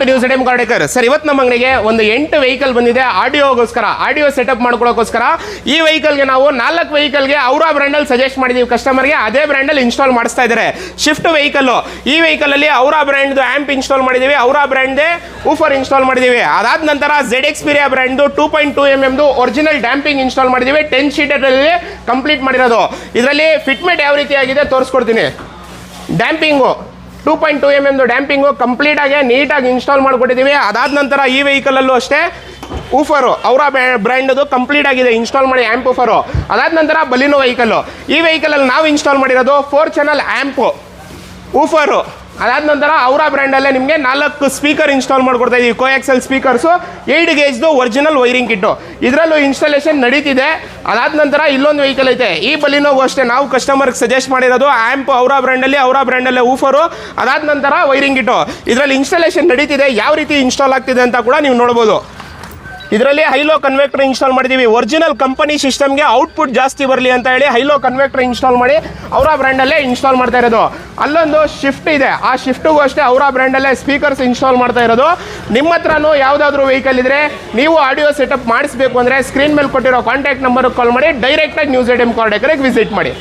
To news ಎಡೆಮ್ ಕಾರ್ಡೇಕರ್. Sir, ಇವತ್ತು ನಮ್ಮ ಅಂಗಡಿಗೆ ಒಂದು 8 ವೆಹಿಕಲ್ ಬಂದಿದೆ ಆಡಿಯೋಗೋಸ್ಕರ, ಆಡಿಯೋ ಸೆಟಪ್ ಮಾಡ್ಕೊಳ್ಳೋಕ್ಕೋಸ್ಕರ. ಈ ವೆಹಿಕಲ್ಗೆ ನಾವು 4 ವೆಹಿಕಲ್ಗೆ ಅವರ ಬ್ರ್ಯಾಂಡಲ್ಲಿ ಸಜೆಸ್ಟ್ ಮಾಡಿದೀವಿ ಕಸ್ಟಮರ್ಗೆ, ಅದೇ ಬ್ರ್ಯಾಂಡಲ್ಲಿ ಇನ್ಸ್ಟಾಲ್ ಮಾಡಿಸ್ತಾ ಇದ್ದಾರೆ. ಶಿಫ್ಟ್ ವೆಹಿಕಲ್, ಈ ವೆಹಿಕಲಲ್ಲಿ ಅವರ ಬ್ರ್ಯಾಂಡ್ದು ಆ್ಯಂಪ್ ಇನ್ಸ್ಟಾಲ್ ಮಾಡಿದ್ದೀವಿ, ಅವರ ಬ್ರ್ಯಾಂಡ್ದೇ ಊಫರ್ ಇನ್ಸ್ಟಾಲ್ ಮಾಡಿದ್ದೀವಿ. ಅದಾದ ನಂತರ ZX Xperia ಬ್ರ್ಯಾಂಡ್ದು 2.2 mm original damping install ಮಾಡಿದ್ದೀವಿ. 10 ಶೀಟರಲ್ಲಿ ಕಂಪ್ಲೀಟ್ ಮಾಡಿರೋದು. ಇದರಲ್ಲಿ ಫಿಟ್ಮೆಂಟ್ ಯಾವ ರೀತಿ ಆಗಿದೆ ತೋರಿಸ್ಕೊಡ್ತೀನಿ. ಡ್ಯಾಂಪಿಂಗು 2.2 mm ಡ್ಯಾಂಪಿಂಗು ಕಂಪ್ಲೀಟ್ ಆಗಿ ನೀಟಾಗಿ ಇನ್ಸ್ಟಾಲ್ ಮಾಡಿಕೊಟ್ಟಿದ್ದೀವಿ. ಅದಾದ ನಂತರ ಈ ವೆಹಿಕಲಲ್ಲೂ ಅಷ್ಟೇ ಊಫರು ಅವರ ಬ್ರ್ಯಾಂಡದು ಕಂಪ್ಲೀಟ್ ಆಗಿದೆ ಇನ್ಸ್ಟಾಲ್ ಮಾಡಿ ಆ್ಯಂಪ್ ಊಫರು. ಅದಾದ ನಂತರ ಬಲಿನೋ ವೆಹಿಕಲ್ಲು, ಈ ವೆಹಿಕಲಲ್ಲಿ ನಾವು ಇನ್ಸ್ಟಾಲ್ ಮಾಡಿರೋದು 4 ಚಾನಲ್ ಆ್ಯಂಪು ಊಫರು. ಅದಾದ ನಂತರ ಅವರ ಬ್ರ್ಯಾಂಡಲ್ಲೇ ನಿಮಗೆ 4 ಸ್ಪೀಕರ್ ಇನ್ಸ್ಟಾಲ್ ಮಾಡ್ಕೊಡ್ತಾ ಇದ್ದೀವಿ. ಕೋಎಕ್ಸೆಲ್ ಸ್ಪೀಕರ್ಸು 8 ಗೇಜ್ದು ಒರಿಜಿನಲ್ ವೈರಿಂಗ್ ಕಿಟ್ಟು, ಇದರಲ್ಲೂ ಇನ್ಸ್ಟಾಲೇಷನ್ ನಡೀತಿದೆ. ಅದಾದ ನಂತರ ಇಲ್ಲೊಂದು ವೆಹಿಕಲ್ ಐತೆ, ಈ ಬಲಿನೋಗೂ ಅಷ್ಟೇ ನಾವು ಕಸ್ಟಮರ್ಗೆ ಸಜೆಸ್ಟ್ ಮಾಡಿರೋದು ಆ್ಯಂಪ್ ಅವರ ಬ್ರ್ಯಾಂಡಲ್ಲೇ ಊಫರು. ಅದಾದ ನಂತರ ವೈರಿಂಗ್ ಕಿಟ್ಟು, ಇದರಲ್ಲಿ ಇನ್ಸ್ಟಾಲೇಷನ್ ನಡೀತಿದೆ. ಯಾವ ರೀತಿ ಇನ್ಸ್ಟಾಲ್ ಆಗ್ತಿದೆ ಅಂತ ಕೂಡ ನೀವು ನೋಡ್ಬೋದು. ಇದರಲ್ಲಿ ಹೈಲೋ ಕನ್ವೆಕ್ಟರ್ ಇನ್ಸ್ಟಾಲ್ ಮಾಡಿದ್ದೀವಿ. ಒರಿಜಿನಲ್ ಕಂಪನಿ ಸಿಸ್ಟಮ್ಗೆ ಔಟ್ಪುಟ್ ಜಾಸ್ತಿ ಬರಲಿ ಅಂತ ಹೇಳಿ ಹೈಲೋ ಕನ್ವೆಕ್ಟರ್ ಇನ್ಸ್ಟಾಲ್ ಮಾಡಿ ಅವರ ಬ್ರ್ಯಾಂಡಲ್ಲೇ ಇನ್ಸ್ಟಾಲ್ ಮಾಡ್ತಾ ಇರೋದು. ಅಲ್ಲೊಂದು ಶಿಫ್ಟ್ ಇದೆ, ಆ ಶಿಫ್ಟಿಗೂ ಅಷ್ಟೇ ಅವರ ಬ್ರ್ಯಾಂಡಲ್ಲೇ ಸ್ಪೀಕರ್ಸ್ ಇನ್ಸ್ಟಾಲ್ ಮಾಡ್ತಾ ಇರೋದು. ನಿಮ್ಮ ಹತ್ರನೂ ಯಾವುದಾದ್ರೂ ವೆಹಿಕಲ್ ಇದ್ದರೆ ನೀವು ಆಡಿಯೋ ಸೆಟಪ್ ಮಾಡಿಸಬೇಕು ಅಂದರೆ ಸ್ಕ್ರೀನ್ ಮೇಲೆ ಕೊಟ್ಟಿರೋ ಕಾಂಟ್ಯಾಕ್ಟ್ ನಂಬರ್ಗೆ ಕಾಲ್ ಮಾಡಿ, ಡೈರೆಕ್ಟಾಗಿ ನ್ಯೂಸ್ ಎಡೆಮ್ ಕಾರ್ಡೇಕರ್ಗೆ ವಿಸಿಟ್ ಮಾಡಿ.